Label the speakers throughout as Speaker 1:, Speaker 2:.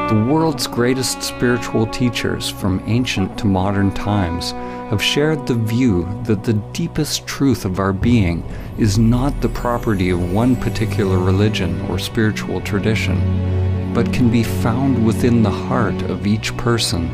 Speaker 1: The world's greatest spiritual teachers from ancient to modern times have shared the view that the deepest truth of our being is not the property of one particular religion or spiritual tradition, but can be found within the heart of each person.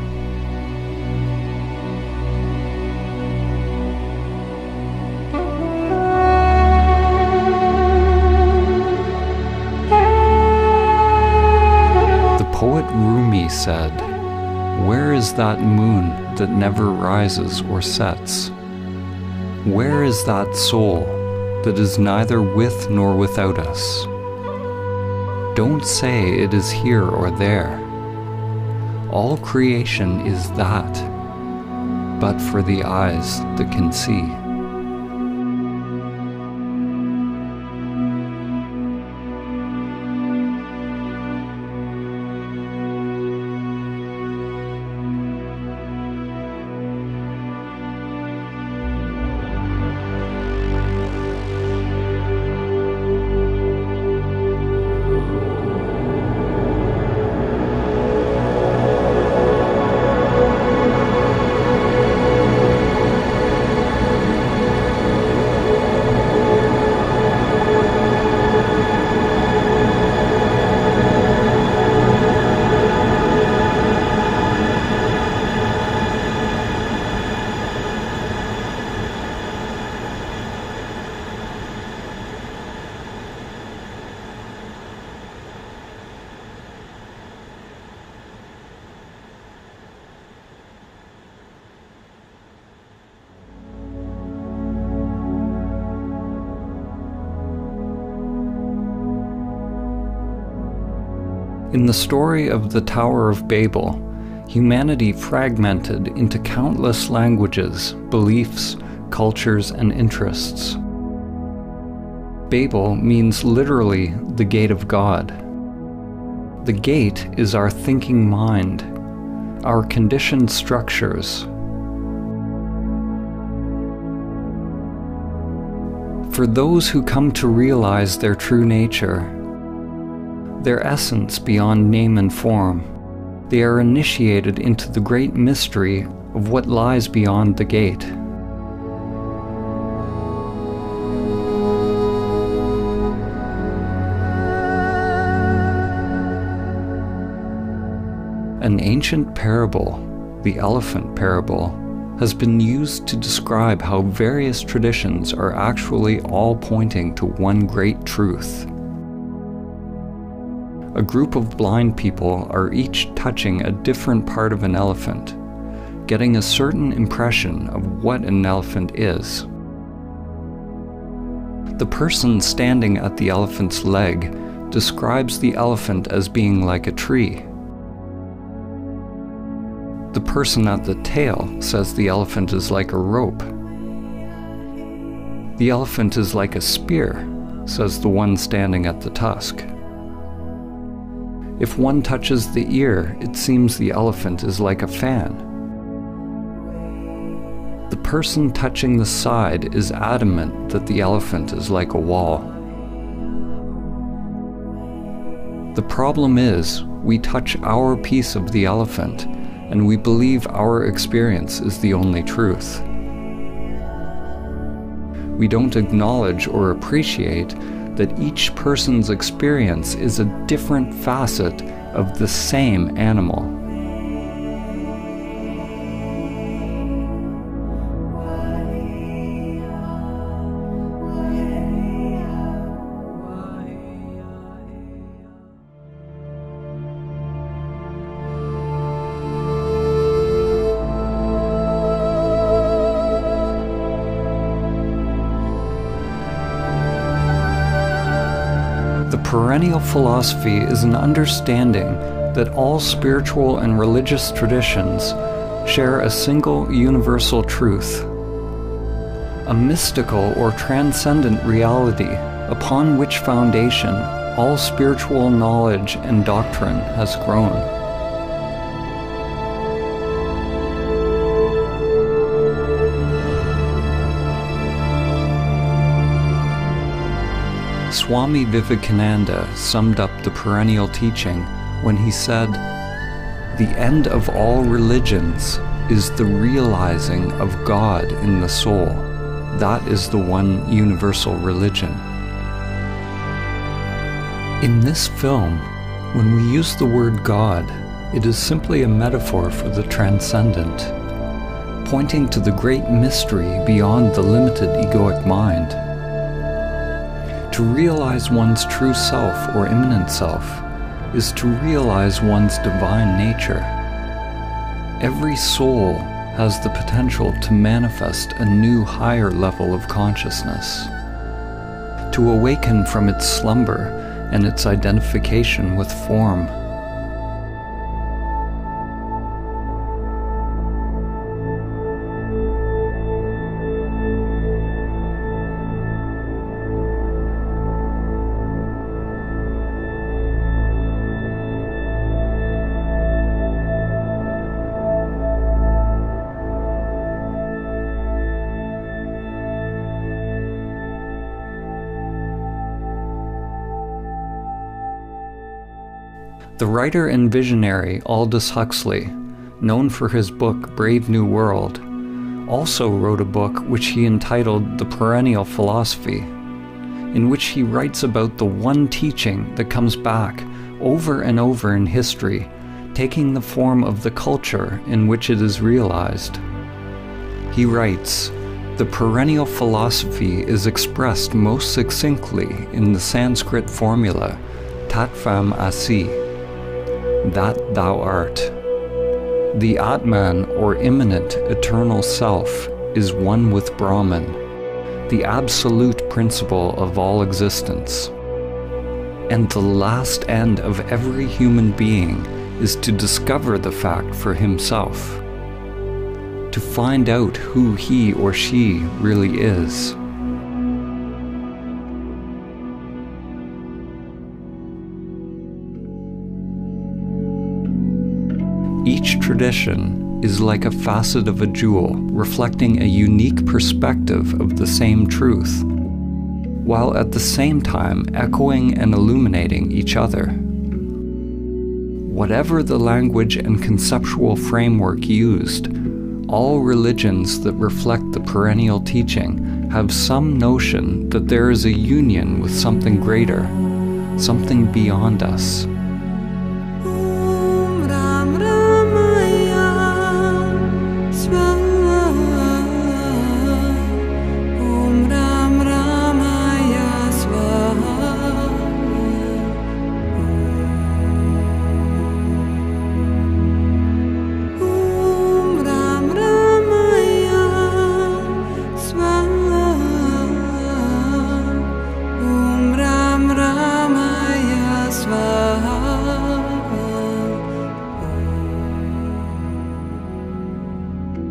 Speaker 1: The poet Rumi said, "Where is that moon that never rises or sets? Where is that soul that is neither with nor without us? Don't say it is here or there. All creation is that, but for the eyes that can see." In the story of the Tower of Babel, humanity fragmented into countless languages, beliefs, cultures, and interests. Babel means literally the gate of God. The gate is our thinking mind, our conditioned structures. For those who come to realize their true nature, their essence beyond name and form, they are initiated into the great mystery of what lies beyond the gate. An ancient parable, the elephant parable, has been used to describe how various traditions are actually all pointing to one great truth. A group of blind people are each touching a different part of an elephant, getting a certain impression of what an elephant is. The person standing at the elephant's leg describes the elephant as being like a tree. The person at the tail says the elephant is like a rope. The elephant is like a spear, says the one standing at the tusk. If one touches the ear, it seems the elephant is like a fan. The person touching the side is adamant that the elephant is like a wall. The problem is, we touch our piece of the elephant, and we believe our experience is the only truth. We don't acknowledge or appreciate that each person's experience is a different facet of the same animal. The perennial philosophy is an understanding that all spiritual and religious traditions share a single universal truth, a mystical or transcendent reality upon which foundation all spiritual knowledge and doctrine has grown. Swami Vivekananda summed up the perennial teaching when he said, The end of all religions is the realizing of God in the soul. That is the one universal religion. In this film, when we use the word God, it is simply a metaphor for the transcendent, pointing to the great mystery beyond the limited egoic mind. To realize one's true self or immanent self is to realize one's divine nature. Every soul has the potential to manifest a new higher level of consciousness, to awaken from its slumber and its identification with form. The writer and visionary Aldous Huxley, known for his book Brave New World, also wrote a book which he entitled The Perennial Philosophy, in which he writes about the one teaching that comes back over and over in history, taking the form of the culture in which it is realized. He writes, "The perennial philosophy is expressed most succinctly in the Sanskrit formula, Tat Tvam Asi, that thou art. The Atman, or immanent eternal self, is one with Brahman, the absolute principle of all existence. And the last end of every human being is to discover the fact for himself, to find out who he or she really is." Each tradition is like a facet of a jewel, reflecting a unique perspective of the same truth, while at the same time echoing and illuminating each other. Whatever the language and conceptual framework used, all religions that reflect the perennial teaching have some notion that there is a union with something greater, something beyond us.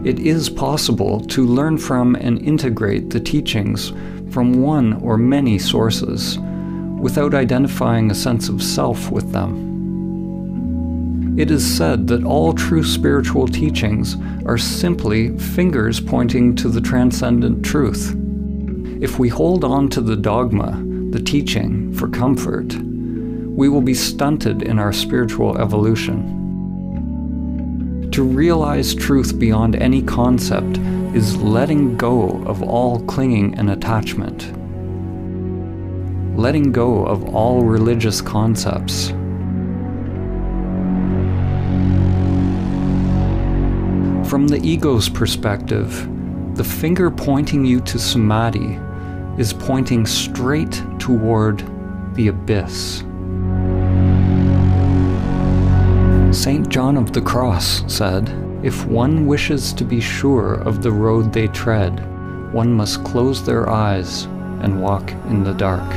Speaker 1: It is possible to learn from and integrate the teachings from one or many sources without identifying a sense of self with them. It is said that all true spiritual teachings are simply fingers pointing to the transcendent truth. If we hold on to the dogma, the teaching, for comfort, we will be stunted in our spiritual evolution. To realize truth beyond any concept is letting go of all clinging and attachment, letting go of all religious concepts. From the ego's perspective, the finger pointing you to Samadhi is pointing straight toward the abyss. St. John of the Cross said, "If one wishes to be sure of the road they tread, one must close their eyes and walk in the dark."